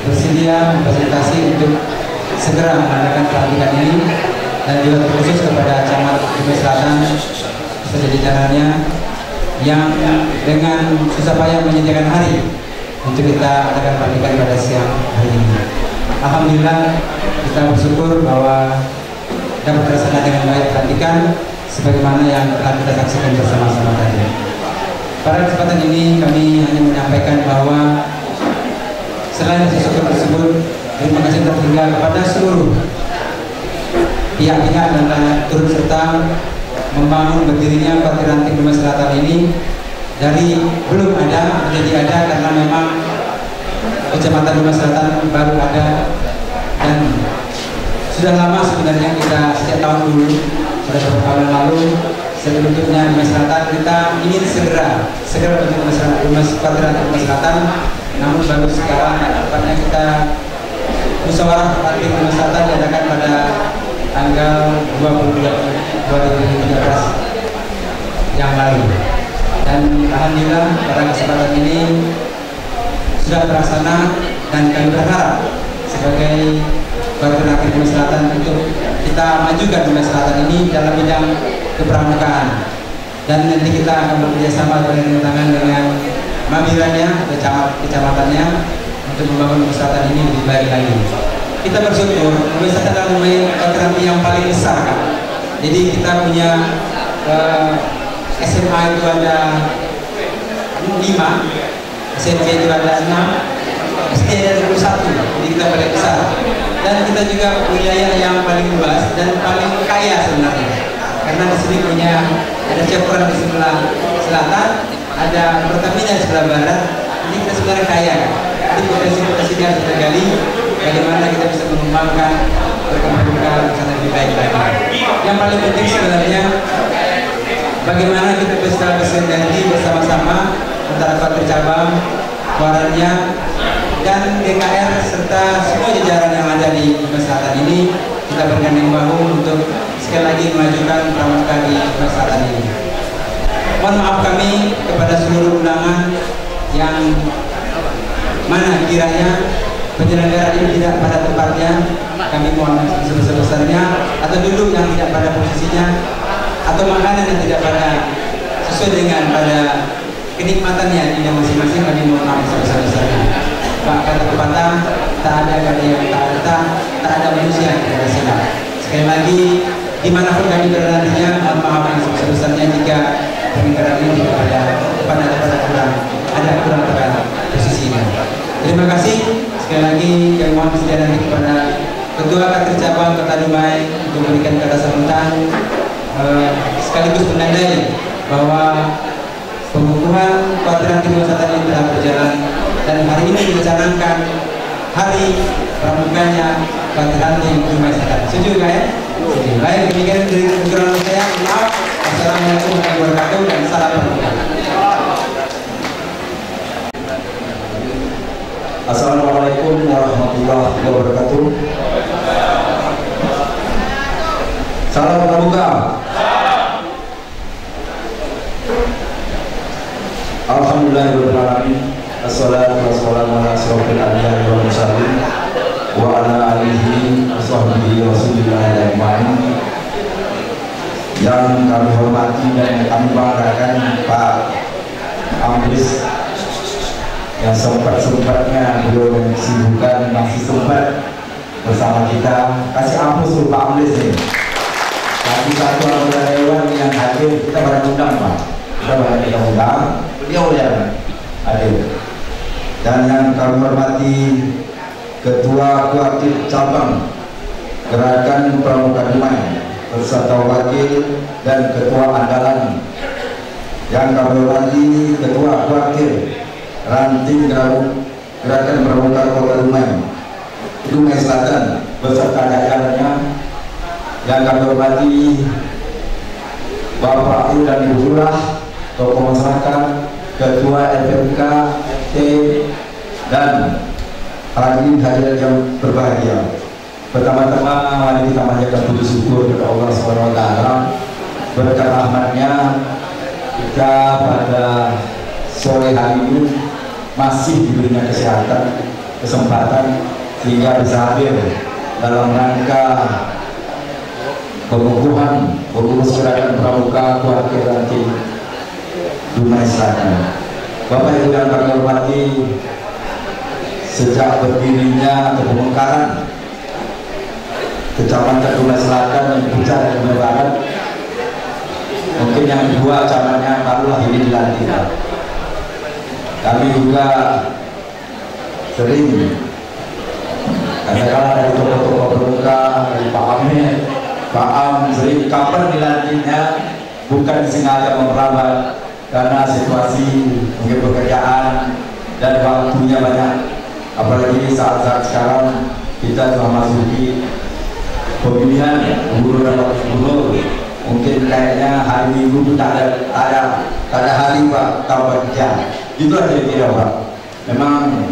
bersedia memfasilitasi untuk segera mengadakan pelantikan ini, dan juga terkhusus kepada Camat Dumai Selatan beserta jajarannya yang dengan susah payah menyediakan hari untuk kita adakan pelantikan pada siang hari ini. Alhamdulillah kita bersyukur bahwa dapat terlaksana dengan baik pelantikan sebagaimana yang telah kita saksikan bersama-sama tadi. Pada kesempatan ini kami hanya menyampaikan bahwa selain rasa syukur tersebut, terima kasih tertinggal kepada seluruh pihak-pihak dan turut serta membangun berdirinya Kuartir Ranting Dumai Selatan ini dari belum ada menjadi ada, karena memang Kecamatan Dumai Selatan baru ada, dan sudah lama sebenarnya kita sejak tahun dulu, pada beberapa tahun lalu sebelumnya Dumai Selatan kita ingin segera untuk Kuartir Ranting Dumai Selatan, namun baru sekarang tepatnya kita musyawarah Ranting Dumai Selatan diadakan pada tanggal 22 2013 yang lalu, dan alhamdulillah pada kesempatan ini sudah terlaksana, dan kami berharap sebagai Kuartir Ranting Dumai Selatan untuk kita majukan Dumai Selatan ini dalam bidang kepramukaan, dan nanti kita akan bekerjasama tangan dengan Mabiranya atau kecamatannya untuk membangun Dumai Selatan ini lebih baik lagi. Kita bersyukur Dumai Selatan adalah Kuartir Ranting yang paling besar, kan? Jadi kita punya SMA itu ada 5, SMP itu ada 6, SD ada 21, jadi kita paling besar. Dan kita juga wilayah yang paling luas dan paling kaya sebenarnya, karena karena di sini punya ada Chevron di sebelah selatan, ada Pertamina di sebelah barat. Ini kita sebenarnya kaya, jadi potensi-potensinya harus kita gali. Bagaimana kita bisa mengembangkan perkembangan sana lebih baik lagi. Yang paling penting sebenarnya bagaimana kita bisa bersinergi bersama-sama antara Kuartir cabang, Kuaranya, dan DKR serta semua jajaran yang ada di Selatan ini. Kita bergandeng bahu untuk sekali lagi memajukan pramuka di Selatan ini. Mohon maaf kami kepada seluruh undangan yang mana kiranya penyelenggara ini tidak pada tempatnya, kami mohon sebesar-besarnya, atau duduk yang tidak pada posisinya, atau makanan yang tidak pada sesuai dengan pada kenikmatannya di masing-masing, kami mohon maaf sebesar-besarnya. Pak, kata pepatah, tak ada kata yang tak ada manusia yang tidak silap. Sekali lagi, dimanapun kami berada nantinya, mohon maaf yang sebesar-besarnya jika penyelenggara ini tidak ada kurang pada posisinya. Terima kasih. Sekali lagi kami mohon kesediaan kepada Ketua Kuartir Cabang Kota Dumai untuk memberikan kata sambutan sekaligus menandai bahwa pengukuhan Kuartir Ranting Selatan ini telah berjalan dan hari ini direncanakan hari pramukanya Kuartir Ranting Dumai Selatan. Setuju nggak ya? Setuju. Baik, demikian dari kekurangan saya. Maaf. Assalamualaikum warahmatullahi wabarakatuh dan salam pramuka. Assalamualaikum warahmatullahi wabarakatuh. Salam pramuka. Alhamdulillahirabbil alamin. Assalatu wassalamu ala asyrofil anbiya'i wal mursalin wa ala alihi washabbihi wasallam ajmain. Yang kami hormati dan kami banggakan Pak Amris, yang sempat-sempatnya beliau sibukkan masih sempat bersama kita. Kasih ampun Pak Amris nih. Tapi satu anggota dewan yang hadir kita banyak undang Pak. Kita banyak kita undang. Beliau yang hadir. Dan yang kami hormati Ketua Kuartir Cabang Gerakan Pramuka Dumai beserta wakil dan ketua andalan. Yang kami hormati Ketua Kuartir Ranting Gerakan Pramuka Kota Dumai Selatan beserta jajarannya. Yang kami hormati Bapak Ibu dan Ibu Lurah, tokoh masyarakat, Ketua RPMK, RT, dan hadirin hadirat yang berbahagia. Pertama-tama mari kita panjatkan puji syukur kepada Allah SWT. Berkat rahmatnya kita pada sore hari ini masih diberinya kesehatan, kesempatan sehingga bisa hadir dalam rangka pengukuhan pengurus gerakan pramuka Kuartir Ranting Dumai Selatan. Bapak Ibu yang kami hormati, sejak berdirinya atau pemekaran Kecamatan Dumai Selatan dan Puncak dan Dumai Barat, mungkin yang dua camatnya barulah ini dilantik. Kami juga sering katakanlah dari tokoh-tokoh pramuka, dari Pak Amir, Pak Am, sering kapan dilantiknya bukan sengaja memperlambat karena situasi mungkin pekerjaan dan waktunya banyak. Apalagi saat-saat sekarang kita telah masuki pemilihan gubernur dan wakil gubernur, mungkin kayaknya hari Minggu itu tak ada hari Pak tanpa kerja. Itulah kira-kira Pak. Memang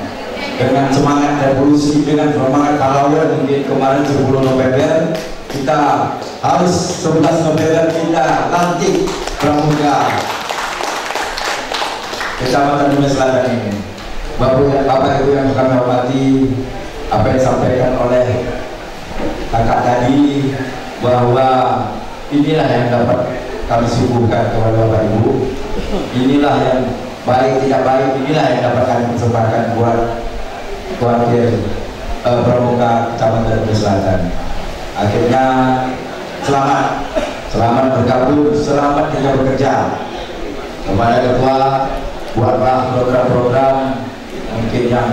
dengan semangat revolusi, dengan semangat pahlawan, mungkin kemarin 10 November kita harus 11 November kita lantik pramuka Kecamatan Dumai Selatan ini. Bapak Ibu yang kami hormati, apa yang disampaikan oleh kakak tadi bahwa inilah yang dapat kami suguhkan kepada Bapak Ibu, inilah yang baik tidak baik, inilah yang dapat kami persembahkan buat Kuartir Pramuka Kecamatan Dumai Selatan. Akhirnya selamat bergabung, selamat kita bekerja. Kepada ketua, buatlah program-program mungkin yang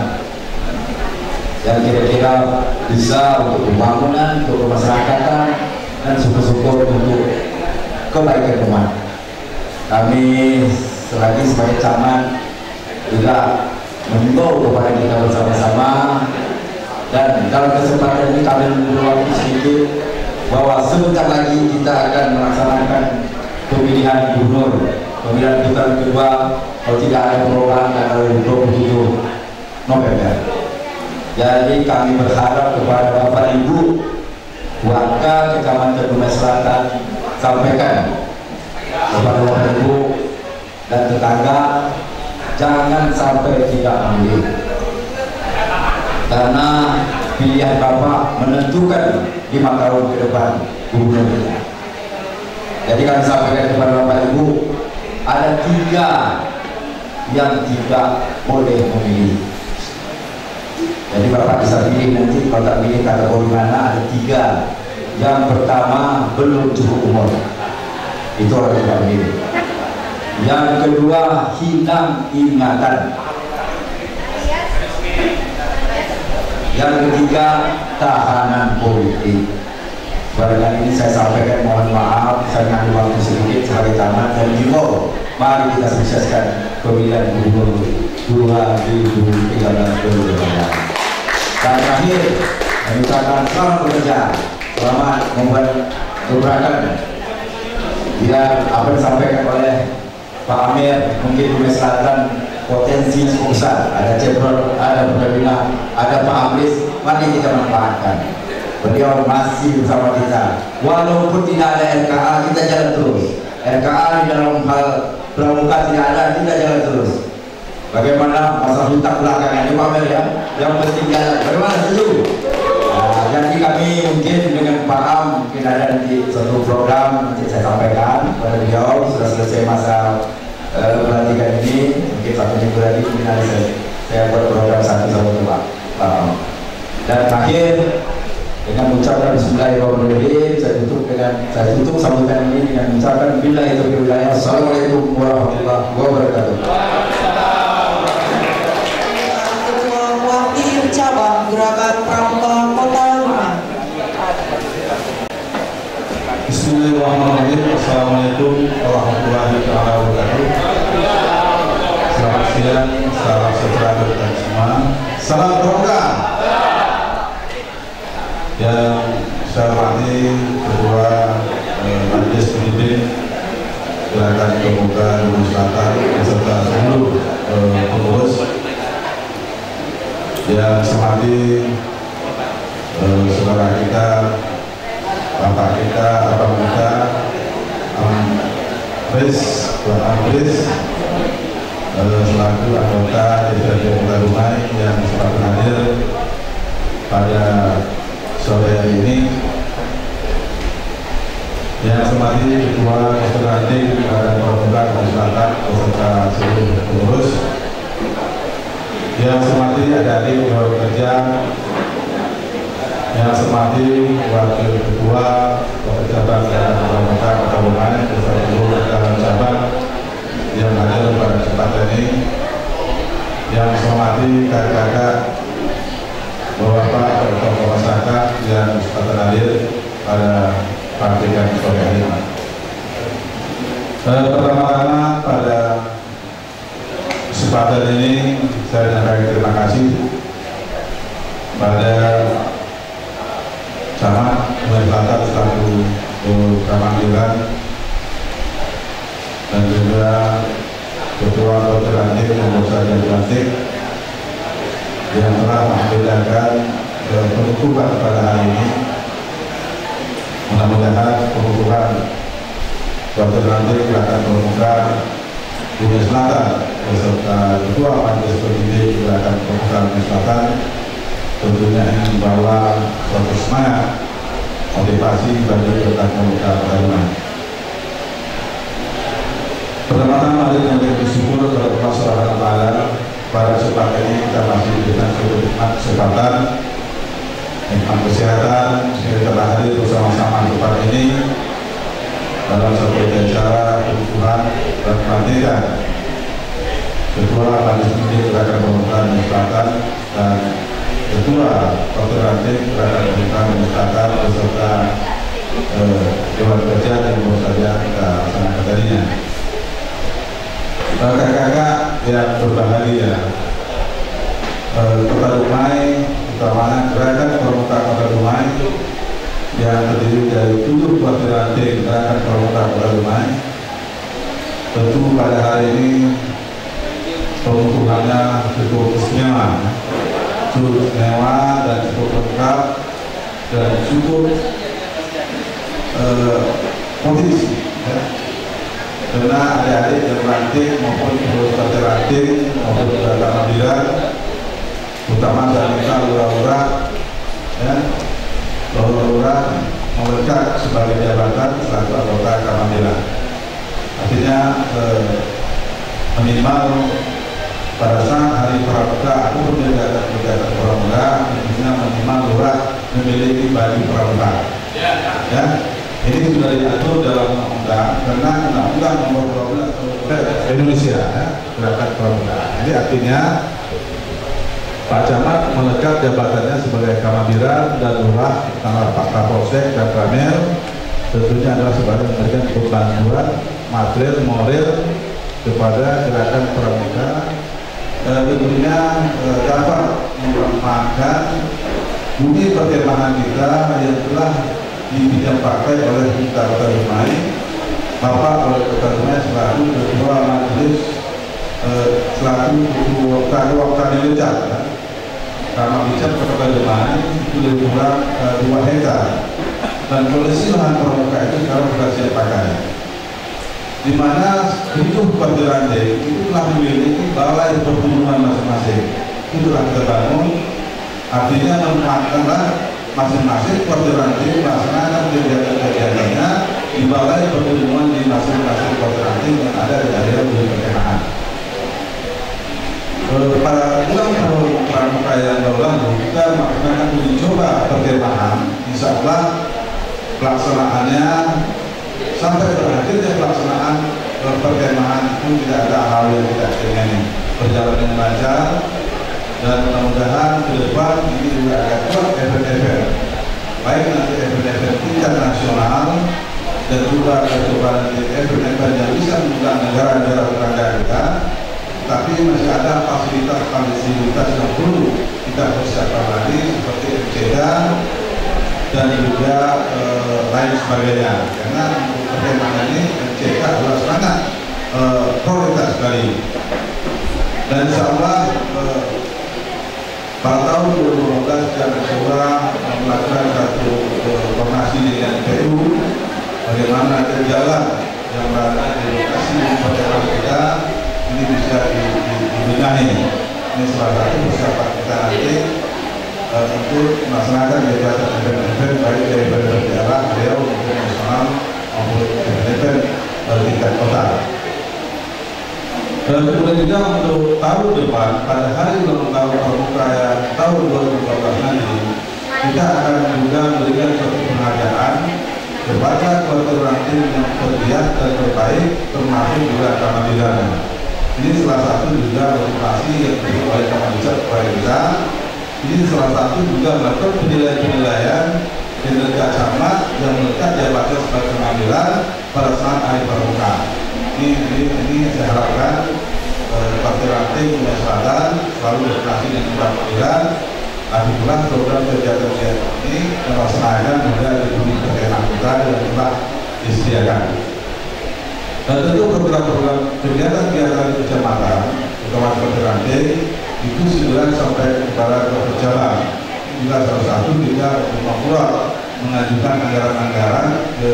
kira-kira bisa untuk pembangunan, untuk kemasyarakatan, dan syukur-syukur untuk kebaikan umat. Kami selagi sebagai camat juga mengimbau kepada kita bersama-sama, dan dalam kesempatan ini kami berwaktu sedikit bahwa sebentar lagi kita akan melaksanakan pemilihan gubernur, pemilihan putaran kedua kalau tidak ada perubahan tanggal 27 November. Jadi kami berharap kepada Bapak Ibu warga Kecamatan Dumai Selatan, sampaikan kepada Bapak Ibu dan tetangga, jangan sampai tidak memilih, karena pilihan Bapak menentukan 5 tahun ke depan gubernur kita. Jadi kami sampaikan kepada Bapak Ibu, ada 3 yang tidak boleh memilih. Jadi Bapak bisa pilih nanti, kalau tak pilih kategori mana, ada 3. Yang pertama, belum cukup umur, itu orang tidak memilih. Yang kedua, hilang ingatan. Yang ketiga, tahanan politik. Pada kali ini saya sampaikan mohon maaf, saya ngambil waktu sedikit sebagai tamat dan juga mari kita sukseskan pemilihan gubernur 2013. Dan terakhir, kami ucapkan selamat bekerja, selamat membuat gebrakan. Biar apa yang disampaikan oleh Pak Amir, mungkin Dumai Selatan potensi cukup besar. Ada Cebrol, ada Pertamina, ada Pak Amris, mari kita manfaatkan. Beliau masih bersama kita. Walaupun tidak ada RKA, kita jalan terus. RKA di dalam hal pramuka tidak ada, kita jalan terus. Bagaimana masa hutang belakangan ini Pak Amir ya? Yang penting jalan. Bagaimana, setuju? Nah, jadi kami mungkin dengan Pak Am mungkin ada nanti satu program nanti saya sampaikan kepada beliau sudah selesai masa pelantikan ini, mungkin 1 minggu lagi mungkin nanti saya buat program satu Pak Am. Dan terakhir dengan mengucapkan Bismillahirrahmanirrahim, saya tutup sambutan ini dengan mengucapkan Bismillahirrahmanirrahim. Assalamualaikum warahmatullahi wabarakatuh. Cabang Gerakan Pramuka Kota Dumai. Bismillahirrahmanirrahim. Assalamualaikum warahmatullahi wabarakatuh. Selamat siang, salam sejahtera kita semua. Salam pramuka. Yang saya hormati Ketua Majelis Pemimpin Gerakan Pramuka Dumai Selatan beserta seluruh pengurus. Yang hormati saudara kita, bapak kita, abang kita, Pak Amris, selaku anggota DPRD Kota Dumai yang sempat hadir pada sore hari ini. Yang hormati Ketua Komite Ranting Gerakan Pramuka Dumai Selatan beserta seluruh pengurus. Yang hormati adik-adik dewan kerja, yang hormati wakil ketua cabang Gerakan Pramuka Kota Dumai beserta seluruh cabang yang hadir pada kesempatan ini, yang hormati kakak-kakak, bapak-bapak, tokoh masyarakat yang kesempatan hadir pada pelantikan sore hari ini. Pertama-tama pada kesempatan ini saya menyampaikan terima kasih pada Camat Dumai Selatan selaku Kamanggilan dan juga Ketua Komite Ranting dan Bursa Ranting yang telah membedakan pengukuhan pada hari ini. Mudah-mudahan pengukuhan Komite Ranting Gerakan Pramuka Dumai Selatan beserta Ketua Majelis Pemimpin Gerakan Pramuka Dumai Selatan tentunya ingin membawa suatu semangat motivasi bagi Gerakan Pramuka Kota Dumai. Pertama-tama mari kita bersyukur kepada Allah Subhanahu wa Ta'ala pada kesempatan ini kita masih diberikan kesempatan nikmat kesehatan sehingga telah hadir bersama-sama di tempat ini dalam satu acara pengukuhan dan pelantikan Ketua Majelis Pemimpin Gerakan Pramuka Dumai Selatan dan Ketua Komite Ranting Gerakan Pramuka Dumai Selatan beserta Dewan Kerja yang baru saja kita laksanakan tadinya. Kakak-kakak yang berbahagia, Kota Dumai, utamanya gerakan pramuka Kota Dumai yang terdiri dari 7 kuartir ranting gerakan pramuka Kota Dumai. Tentu pada hari ini pengukuhannya cukup istimewa, dan cukup lengkap dan cukup kondisi, ya. Karena adik-adik yang ranting maupun kuartir ranting maupun Kamambiran, utama dari lurah-lurah, ya, lurah melekat sebagai jabatan selaku anggota Kamambiran. Artinya minimal pada saat hari pramuka ataupun kegiatan pramuka, tentunya minimal lurah memiliki baju pramuka. Ya, ini sudah diatur dalam undang-undang karena undang-undang nomor 12 Indonesia, ya, gerakan pramuka. Jadi artinya Pak Camat melekat jabatannya sebagai Kamambiran dan lurah, tanggal Pak Kapolsek dan Ramel tentunya adalah sebagai memberikan bantuan material moral kepada gerakan pramuka, tentunya dapat memanfaatkan bumi perkemahan kita yang telah dipinjam pakai oleh kita Kota Dumai. Bapak oleh Kota Dumai selaku Ketua Majelis selaku Ketua Wakil Lecat, karena bicara Kota Dumai itu lebih kurang 2 hektar, dan kondisi lahan pramuka itu sekarang sudah siap pakai, di mana 7 kuartir ranting itu telah memiliki balai pertumbuhan masing-masing. Itu telah kita bangun, artinya memanfaatkanlah masing-masing kuartir ranting melaksanakan kegiatan-kegiatannya di balai pertumbuhan di masing-masing kuartir ranting yang ada di area bumi perkemahan. Pada bulan pramuka yang lalu kita melaksanakan uji coba perkemahan. Insya Allah pelaksanaannya sampai berakhirnya pelaksanaan perkemahan itu tidak ada hal yang tidak ingin, berjalan dengan lancar, dan mudah-mudahan ke depan ini juga akan kuat event-event, baik nanti event-event tingkat nasional dan juga coba nanti event-event yang bisa mengundang negara-negara tetangga kita. Tapi masih ada fasilitas yang perlu kita persiapkan lagi seperti MCD dan juga lain sebagainya, karena perkemahan ini MCK adalah sangat prioritas sekali. Dan insya Allah pada tahun 2015 kita mencoba melakukan satu koordinasi dengan PU bagaimana jalan yang berada di lokasi perkemahan kita ini bisa dibenahi. Ini salah satu persiapan kita nanti untuk melaksanakan kegiatan event-event baik dari event daerah, beliau maupun nasional maupun event tingkat kota. Dan kemudian juga untuk tahun depan pada hari ulang tahun pramuka yang tahun 2012 nanti kita akan juga memberikan suatu penghargaan kepada kuartir ranting yang tergiat dan terbaik termasuk juga Kamambiran. Ini salah satu juga motivasi yang diberikan oleh Kamambiran kepada kita. Ini salah satu juga melakukan penilaian kinerja camat yang melekat jabatan sebagai Kamambiran pada saat hari pramuka. Ini saya harapkan Kuartir Ranting Dumai Selatan selalu berkoordinasi dengan Kamambiran. Alhamdulillah program kegiatan ini melaksanakan juga di bumi perkemahan kita yang telah disediakan. Dan tentu program-program kegiatan-kegiatan kecamatan terutama Kuartir Ranting itu segera sampai kepada cabang. Juga salah satu kita Papua mengajukan anggaran-anggaran ke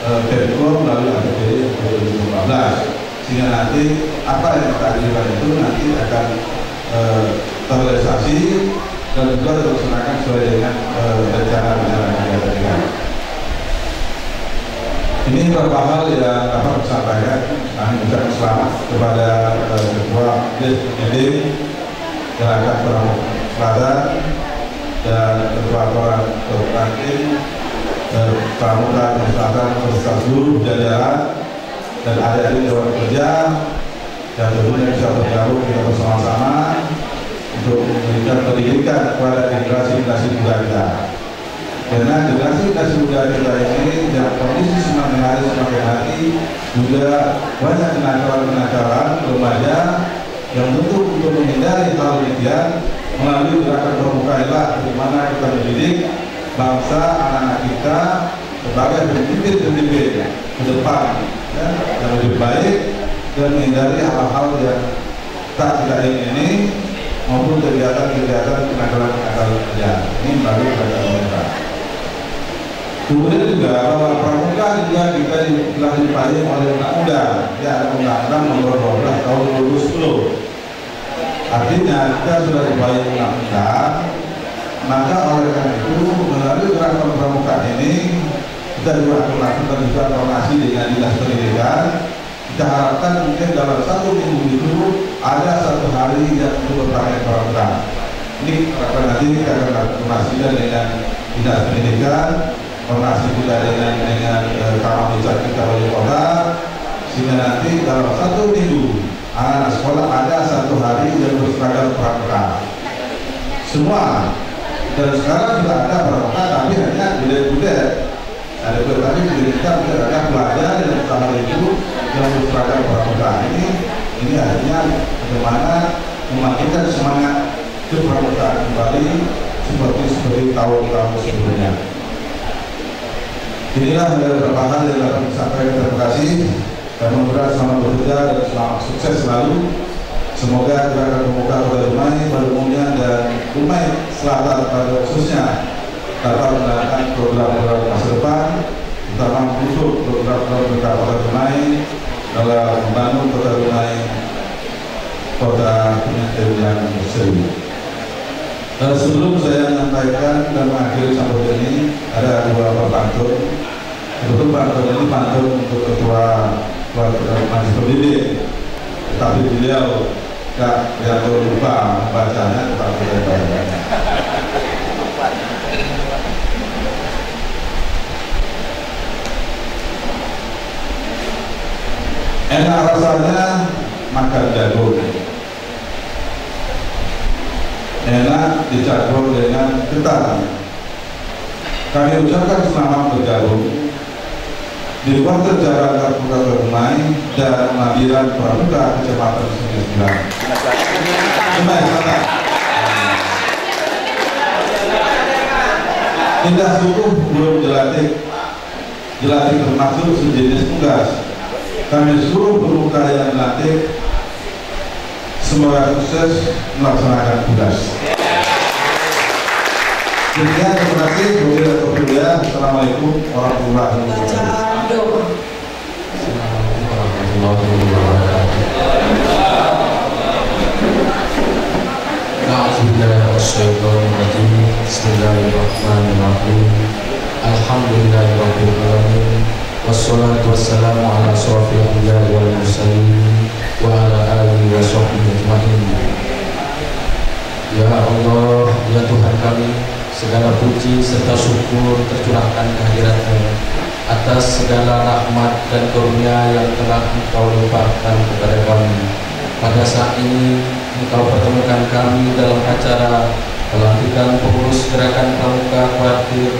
Pemko melalui APBD 2015, sehingga nanti apa yang kita ajukan itu nanti akan terrealisasi dan juga dilaksanakan sesuai dengan rencana kegiatan kita. Ini beberapa hal yang dapat disampaikan. Kami ucapkan selamat kepada Ketua DPD Gerakan Pramuka Selatan dan Ketua Koran Ranting Pramuka Selatan beserta seluruh jajaran dan adik-adik Dewan Kerja yang tentunya bisa bergabung kita bersama-sama untuk memberikan pendidikan kepada generasi muda kita. Karena generasi muda kita ini Juga banyak kenakalan-kenakalan remaja yang tentu untuk menghindari hal demikian melalui gerakan Pramuka, di mana kita mendidik bangsa anak-anak kita sebagai pemimpin-pemimpin ke depan ya, yang lebih baik dan menghindari hal-hal yang tak kita ingini maupun kegiatan-kegiatan kenakalan-kenakalan kerja. Ini melalui gerakan pemerintah. Kemudian juga bahwa Pramuka juga kita telah dipayung oleh undang-undang, ya ada undang-undang nomor 12 tahun 2010. Artinya kita sudah dipayung undang-undang, maka oleh karena itu melalui gerakan Pramuka ini kita juga akan melakukan juga koordinasi dengan dinas pendidikan. Kita harapkan mungkin dalam 1 minggu itu ada 1 hari yang untuk berpakaian Pramuka. Ini nanti kita akan koordinasikan dengan dinas pendidikan, koordinasi kita dengan Kamar Pusat kita wali kota, sehingga nanti dalam 1 minggu anak sekolah ada 1 hari yang berseragam Pramuka. Semua dan sekarang sudah ada Pramuka, tapi hanya budet-budet. Ada tapi kita ada pelajar yang usaha itu yang berseragam Pramuka. Ini artinya bagaimana membangkitkan semangat kepramukaan kembali seperti tahun-tahun sebelumnya. Inilah beberapa hal yang dapat disampaikan. Terima kasih dan mudah-mudahan selamat bekerja dan selamat sukses selalu. Semoga gerakan Pramuka Kota Dumai pada umumnya dan Dumai Selatan pada khususnya dapat menjalankan program-program masa depan, terutama untuk program-program Kota Dumai dalam membangun Kota Dumai kota yang berseri. Sebelum saya menyampaikan dan mengakhiri sampai ini, ada 2 pantun. Betul pantun ini pantun untuk ketua majelis pendidik, tetapi beliau tidak lupa membacanya, tetapi saya bacanya. Enak rasanya makan jagung, enak dicampur dengan ketan. Kami ucapkan selamat bergabung di Waktu Jalan Pramuka Dumai dan Madiran Pramuka Kecamatan Sungai Sembilan. Dumai Selatan. Indah suku belum dilatih termasuk sejenis tugas. Kami suruh pemuka yang dilatih semoga sukses melaksanakan tugas. Demikian, terima kasih. Assalamualaikum warahmatullahi wabarakatuh. Bismillahirrahmanirrahim. Alhamdulillahirabbil alamin. Wassalatu wassalamu ala asyrofil anbiya'i wal mursalin wa ala alihi wa sahbihi ajma'in. Ya Allah, ya Tuhan kami, segala puji serta syukur tercurahkan kehadirat-Mu atas segala rahmat dan karunia yang telah Engkau limpahkan kepada kami. Pada saat ini Engkau pertemukan kami dalam acara pelantikan pengurus gerakan Pramuka Kuartir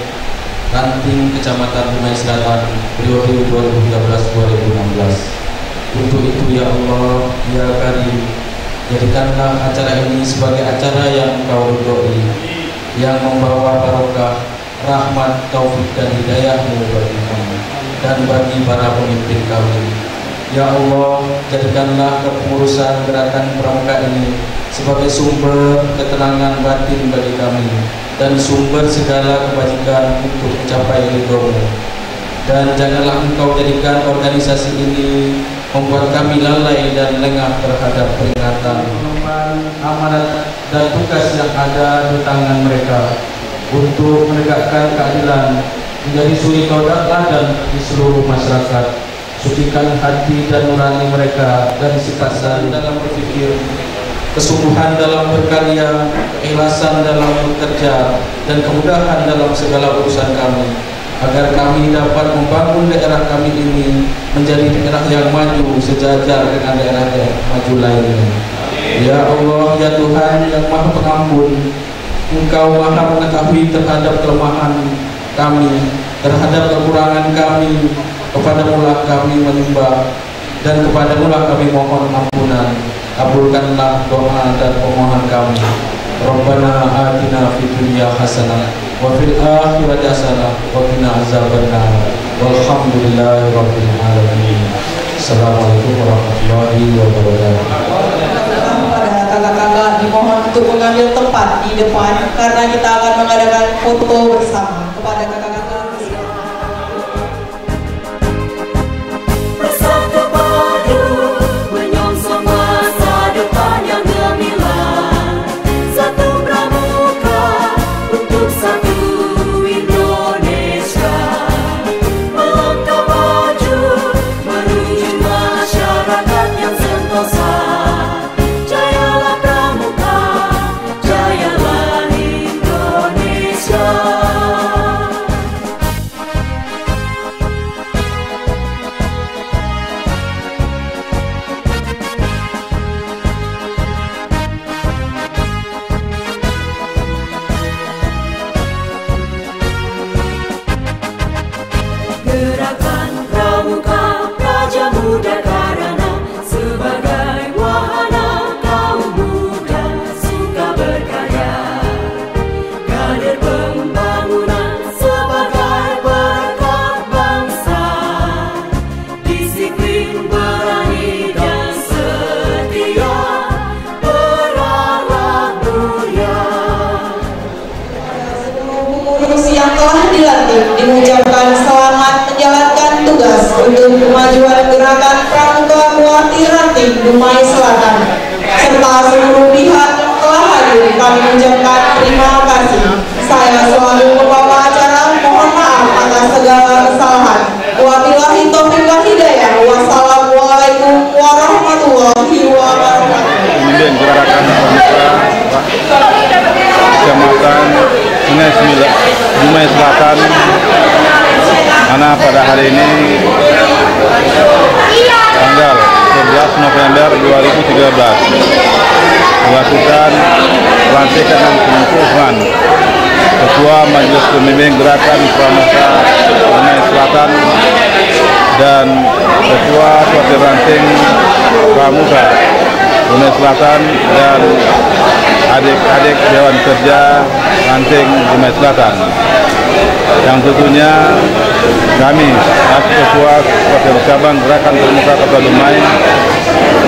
Ranting Kecamatan Dumai Selatan periode 2013-2016. Untuk itu ya Allah, ya Karim, jadikanlah acara ini sebagai acara yang Engkau ridhoi, yang membawa barokah, rahmat, taufik dan hidayah-Mu bagi kami dan bagi para pemimpin kami. Ya Allah, jadikanlah kepengurusan gerakan Pramuka ini sebagai sumber ketenangan batin bagi kami dan sumber segala kebajikan untuk mencapai ridho-Mu. Dan janganlah Engkau jadikan organisasi ini membuat kami lalai dan lengah terhadap peringatan, amanat dan tugas yang ada di tangan mereka untuk menegakkan keadilan menjadi suri teladan di seluruh masyarakat. Sucikan hati dan nurani mereka dan sifat sari dalam berpikir, kesungguhan dalam berkarya, keikhlasan dalam bekerja, dan kemudahan dalam segala urusan kami, agar kami dapat membangun daerah kami ini menjadi daerah yang maju sejajar dengan daerah-daerah maju lainnya. Ya Allah, ya Tuhan yang Maha Pengampun, Engkau Maha mengetahui terhadap kelemahan kami, terhadap kekurangan kami, Kepadamulah kami menyembah dan kepadamulah kami mohon ampunan. Kabulkanlah doa dan permohonan kami. Rabbana atina fid dunya hasanah wa fil akhirati hasanah wa qina azabannar. Walhamdulillahi rabbil alamin. Assalamualaikum warahmatullahi wabarakatuh. Pada kakak-kakak dimohon untuk mengambil tempat di depan karena kita akan mengadakan foto bersama. Kepada kakak-kakak yang telah dilantik mengucapkan selamat menjalankan tugas untuk kemajuan gerakan Pramuka Kuarti Ranting Dumai Selatan serta seluruh pihak yang telah hadir. Kami mengucapkan terima kasih. Saya selalu membawa acara, mohon maaf atas segala kesalahan. Wabillahi taufiq wal hidayah. Wassalamualaikum warahmatullahi wabarakatuh. Kemudian gerakan Kecamatan Dumai Selatan, mana pada hari ini tanggal 11 November 2013 melakukan pelantikan dan pengukuhan Ketua Majelis Pembimbing Gerakan Pramuka Dumai Selatan dan Ketua Kuartir Ranting Pramuka Dumai Selatan dan adik-adik Dewan Kerja Ranting Dumai Selatan, yang tentunya kami Ketua Kuartir Cabang Gerakan Pramuka Kota Dumai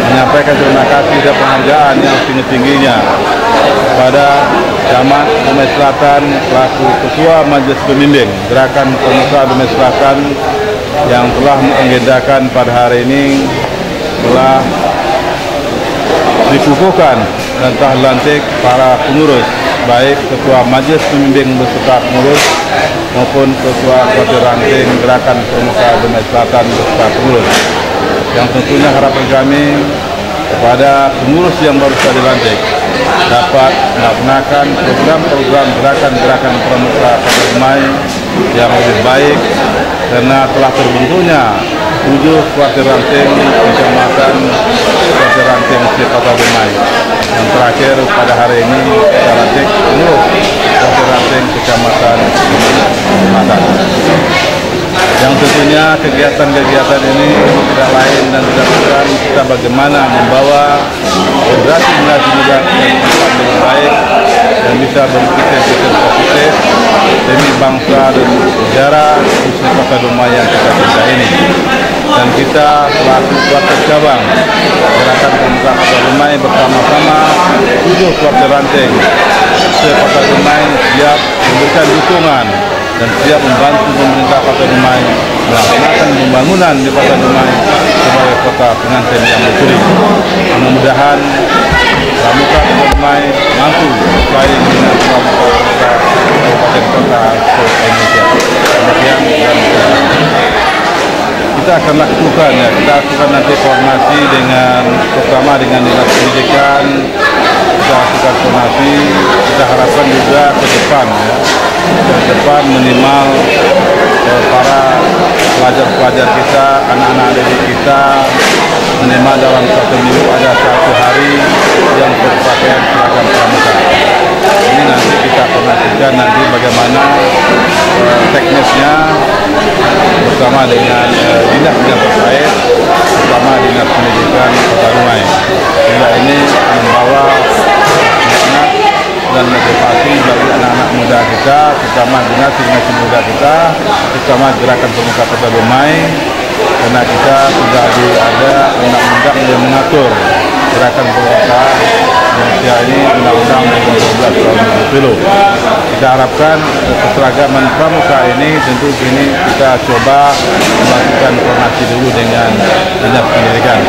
menyampaikan terima kasih dan penghargaan yang tinggi-tingginya kepada Camat Dumai Selatan selaku Ketua Majelis Pembimbing Gerakan Pramuka Dumai Selatan yang telah mengagendakan pada hari ini telah dikukuhkan dan telah dilantik para pengurus, baik Ketua Majelis Pembimbing beserta pengurus maupun Ketua Kuartir Ranting Gerakan Pramuka Dumai Selatan beserta pengurus. Yang tentunya harapan kami kepada pengurus yang baru saja dilantik dapat melaksanakan program-program gerakan-gerakan Pramuka Kota Dumai yang lebih baik karena telah terbentuknya 7 Kuartir Ranting Kecamatan Kuartir Ranting Kota Dumai. Yang terakhir pada hari ini kita lantik penuh Kuartir Ranting Kecamatan Selatan. Yang tentunya kegiatan-kegiatan ini tidak lain dan tidak bukan kita bagaimana membawa generasi muda yang lebih baik dan bisa berpikir positif demi bangsa dan negara khususnya Kota Dumai yang kita cinta ini. Dan kita selaku Kuartir Cabang Gerakan Pramuka Kota Dumai bersama-sama 7 Kuartir Ranting Kota Dumai siap memberikan dukungan dan siap membantu pemerintah Kota Dumai melaksanakan pembangunan di Kota Dumai sebagai kota pengantin yang berseri. Mudah-mudahan Pramuka Kota Dumai mampu bersaing dengan pramuka kabupaten kota se-Indonesia. Demikian dan kita akan lakukan nanti koordinasi dengan pertama dengan Dinas Pendidikan, kita lakukan koordinasi, kita harapkan juga ke depan minimal para pelajar-pelajar kita, anak-anak didik kita minimal dalam 1 minggu ada 1 hari yang berpakaian seragam pramuka. Ini nanti kita koordinasikan nanti bagaimana teknisnya bersama bersama dengan dinas-dinas terkait, terutama Dinas Pendidikan Kota Dumai. Sehingga ini membawa semangat dan motivasi bagi anak-anak muda kita, terutama generasi muda kita, terutama Gerakan Pemuka Kota Dumai, karena kita sudah ada undang-undang yang mengatur Gerakan Pemuka Indonesia ini, Undang-Undang 12 tahun 2010. Kita harapkan keseragaman pramuka ini tentu ini kita coba melakukan koordinasi dulu dengan Dinas Pendidikan.